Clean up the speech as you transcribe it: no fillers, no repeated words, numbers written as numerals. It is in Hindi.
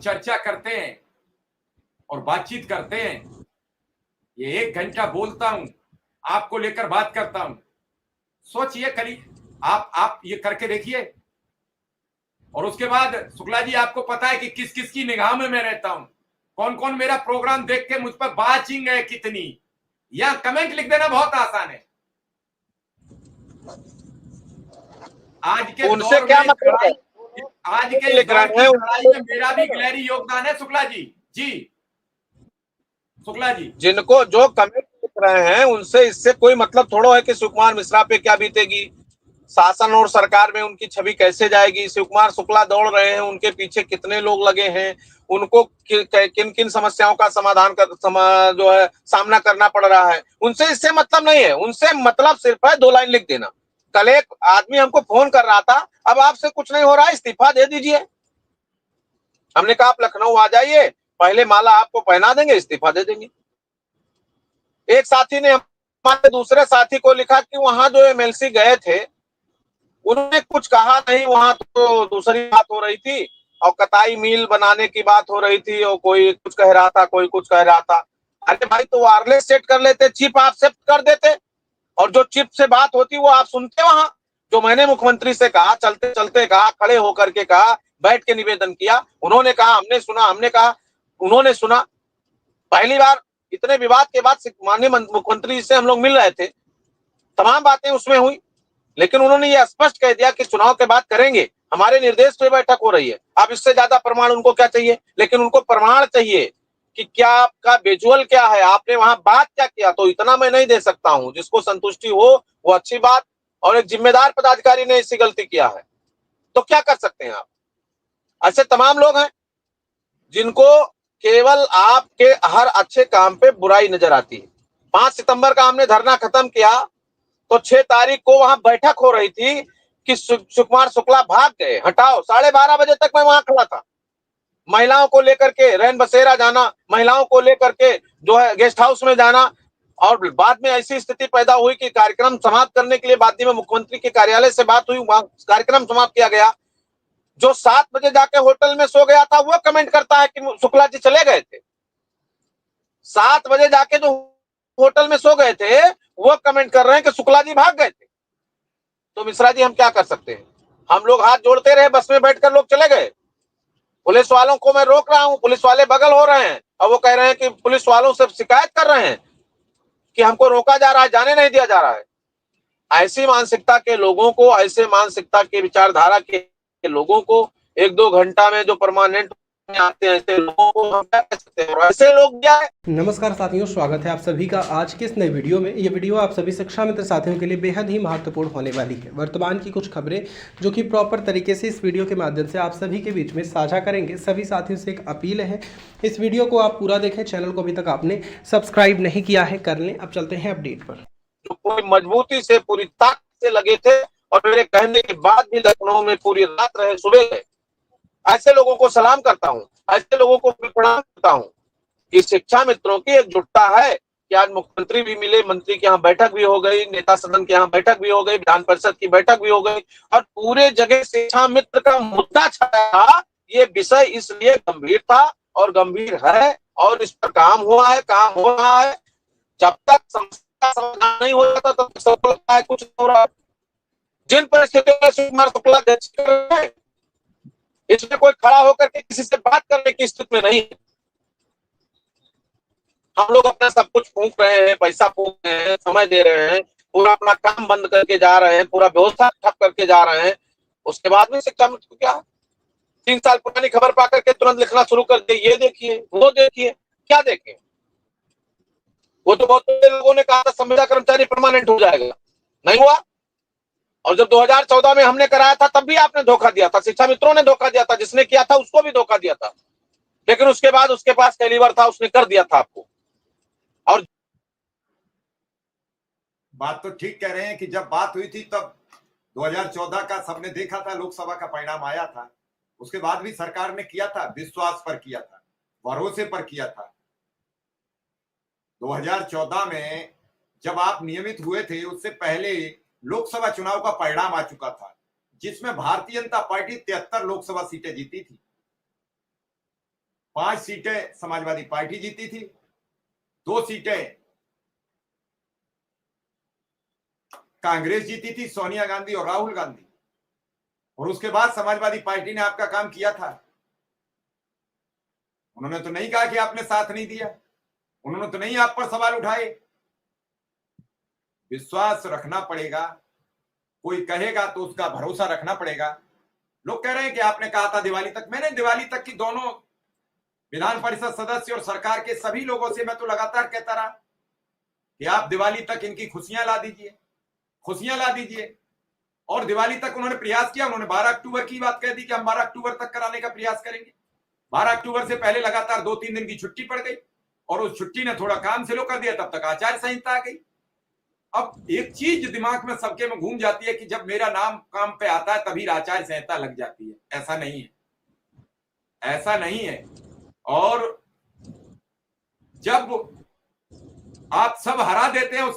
चर्चा करते हैं और बातचीत करते हैं। ये 1 घंटा बोलता हूं, आपको लेकर बात करता हूं। सोचिए, करिए, आप ये करके देखिए। और उसके बाद शुक्ला जी, आपको पता है कि किस किस की निगाह में मैं रहता हूं, कौन कौन मेरा प्रोग्राम देख के मुझ पर बाचिंग है कितनी, या कमेंट लिख देना बहुत आसान है। आज के उनसे दौर क्या में इस मतलब है? लड़ाई, आज के इस लिख दौर रहे की हैं इस लड़ाई उनको, में मेरा भी गिलहरी योगदान है। शुक्ला जी, जी शुक्ला जी, जिनको जो कमेंट लिख रहे हैं उनसे इससे कोई मतलब थोड़ा है कि सुकुमार मिश्रा पे क्या बीतेगी, शासन और सरकार में उनकी छवि कैसे जाएगी, शिवकुमार शुक्ला दौड़ रहे हैं, उनके पीछे कितने लोग लगे हैं, उनको किन किन समस्याओं का जो है सामना करना पड़ रहा है, उनसे इससे मतलब नहीं है। उनसे मतलब सिर्फ है 2 लाइन लिख देना। कल एक आदमी हमको फोन कर रहा था, अब आपसे कुछ नहीं हो रहा है, इस्तीफा दे दीजिए। हमने कहा आप लखनऊ आ जाइए, पहले माला आपको पहना देंगे, इस्तीफा दे देंगे। एक साथी ने हमारे दूसरे साथी को लिखा कि वहां जो एमएलसी गए थे उन्होंने कुछ कहा नहीं, वहां तो दूसरी बात हो रही थी और कताई मिल बनाने की बात हो रही थी और कोई कुछ कह रहा था, कोई कुछ कह रहा था। अरे भाई, तो वायरलेस सेट कर लेते, चिप आप सेट कर देते और जो चिप से बात होती वो आप सुनते वहां। जो मैंने मुख्यमंत्री से कहा, चलते चलते कहा, खड़े होकर के कहा, बैठ के निवेदन किया, उन्होंने कहा हमने सुना, हमने कहा उन्होंने सुना। पहली बार इतने विवाद के बाद माननीय मुख्यमंत्री से हम लोग मिल रहे थे, तमाम बातें उसमें हुई, लेकिन उन्होंने ये स्पष्ट कह दिया कि चुनाव के बाद करेंगे, हमारे निर्देश पे बैठक हो रही है। अब इससे ज्यादा प्रमाण उनको क्या चाहिए? लेकिन उनको प्रमाण चाहिए कि क्या आपका विजुअल क्या है, आपने वहां बात क्या किया। तो इतना मैं नहीं दे सकता हूं, जिसको संतुष्टि हो वो अच्छी बात। और एक जिम्मेदार पदाधिकारी ने ऐसी गलती किया है तो क्या कर सकते हैं आप? ऐसे तमाम लोग हैं जिनको केवल आपके हर अच्छे काम पे बुराई नजर आती है। 5 सितंबर का हमने धरना खत्म किया तो 6 तारीख को वहां बैठक हो रही थी कि सुकुमार शुक्ला भाग गए, हटाओ। 12:30 बजे तक मैं वहां खड़ा था। महिलाओं को लेकर के रैन बसेरा जाना, महिलाओं को लेकर के जो है गेस्ट हाउस में जाना, और बाद में ऐसी स्थिति पैदा हुई कि कार्यक्रम समाप्त करने के लिए बाद में मुख्यमंत्री के कार्यालय से बात हुई, वहां कार्यक्रम समाप्त किया गया। जो 7 बजे जाके होटल में सो गया था वो कमेंट करता है कि शुक्ला जी चले गए थे। 7 बजे जाके जो होटल में सो गए थे वो कमेंट कर रहे हैं कि शुक्ला जी भाग गए थे। तो मिश्रा जी हम क्या कर सकते हैं? हम लोग हाथ जोड़ते रहे, बस में बैठकर लोग चले गए। पुलिस वालों को मैं रोक रहा हूं, पुलिस वाले बगल हो रहे हैं और वो कह रहे हैं कि पुलिस वालों से शिकायत कर रहे हैं कि हमको रोका जा रहा है, जाने नहीं दिया जा रहा है। ऐसी मानसिकता के लोगों को, ऐसे मानसिकता के विचारधारा के लोगों को 1-2 घंटा में जो परमानेंट आते हैं, ऐसे लोगों को हम क्या कह सकते हैं? और ऐसे लोग क्या है। नमस्कार साथियों, स्वागत है आप सभी का आज के इस नए वीडियो में। ये वीडियो आप सभी शिक्षा मित्र साथियों के लिए बेहद ही महत्वपूर्ण होने वाली है। वर्तमान की कुछ खबरें जो कि प्रॉपर तरीके से इस वीडियो के माध्यम से आप सभी के बीच में साझा करेंगे। सभी साथियों से एक अपील है, इस वीडियो को आप पूरा देखें। चैनल को अभी तक आपने सब्सक्राइब नहीं किया है, कर लें। अब चलते हैं अपडेट पर। जो पूरी मजबूती से, पूरी ताकत से लगे थे और मेरे कहने के बाद भी लखनऊ में पूरी रात रहे, सुबह गए। ऐसे लोगों को सलाम करता हूँ, ऐसे लोगों को प्रणाम करता हूँ। कि शिक्षा मित्रों की एकजुटता है कि आज मुख्यमंत्री भी मिले, मंत्री के यहाँ बैठक भी हो गई, नेता सदन के यहाँ बैठक भी हो गई, विधान परिषद की बैठक भी हो गई और पूरे जगह शिक्षा मित्र का मुद्दा छाया था। ये विषय इसलिए गंभीर था और गंभीर है और इस पर काम हुआ है, काम हो रहा है। जब तक समस्या समाधान नहीं हो जाता तब तक सबको लगता है कुछ हो रहा है। जिन परिस्थितियों में सुकुमार शुक्ला कर रहे हैं, इसमें कोई खड़ा होकर के किसी से बात करने की स्थिति में नहीं है। हम लोग अपना सब कुछ फूंक रहे हैं, पैसा फूंक रहे हैं, समय दे रहे हैं, पूरा अपना काम बंद करके जा रहे हैं, पूरा व्यवस्था ठप करके जा रहे हैं। उसके बाद में शिक्षा मित्र क्या 3 साल पुरानी खबर पाकर के तुरंत लिखना शुरू कर दिए, ये देखिए वो देखिए। क्या देखें? वो तो बहुत लोगों ने कहा था संविदा कर्मचारी परमानेंट हो जाएगा, नहीं हुआ। और जब 2014 में हमने कराया था तब भी आपने धोखा दिया था, शिक्षा मित्रों ने धोखा दिया था, जिसने किया था उसको भी धोखा दिया था। लेकिन उसके बाद उसके पास कैलिबर था, उसने कर दिया था आपको। और बात तो ठीक कह रहे हैं कि जब बात हुई थी तब 2014 का सबने देखा था, लोकसभा का परिणाम आया था। उसके बाद भी सरकार ने किया था, विश्वास पर किया था, भरोसे पर किया था। 2014 में जब आप नियमित हुए थे उससे पहले लोकसभा चुनाव का परिणाम आ चुका था, जिसमें भारतीय जनता पार्टी 73 लोकसभा सीटें जीती थी। 5 सीटें समाजवादी पार्टी जीती थी, 2 सीटें कांग्रेस जीती थी, सोनिया गांधी और राहुल गांधी। और उसके बाद समाजवादी पार्टी ने आपका काम किया था। उन्होंने तो नहीं कहा कि आपने साथ नहीं दिया, उन्होंने तो नहीं आप पर सवाल उठाए। विश्वास रखना पड़ेगा, कोई कहेगा तो उसका भरोसा रखना पड़ेगा। लोग कह रहे हैं कि आपने कहा था दिवाली तक। मैंने दिवाली तक की दोनों विधान परिषद सदस्य और सरकार के सभी लोगों से मैं तो लगातार कहता रहा कि आप दिवाली तक इनकी खुशियां ला दीजिए, खुशियां ला दीजिए। और दिवाली तक उन्होंने प्रयास किया। उन्होंने 12 अक्टूबर की बात कह दी कि हम 12 अक्टूबर तक कराने का प्रयास करेंगे। 12 अक्टूबर से पहले लगातार 2-3 दिन की छुट्टी पड़ गई और उस छुट्टी ने थोड़ा काम स्लो कर दिया, तब तक आचार संहिता आ गई। अब एक चीज दिमाग में सबके में घूम जाती है कि जब मेरा नाम काम पे आता है तभी आचार संहिता लग जाती है। ऐसा नहीं है, ऐसा नहीं है। और जब आप सब हरा देते हैं उसके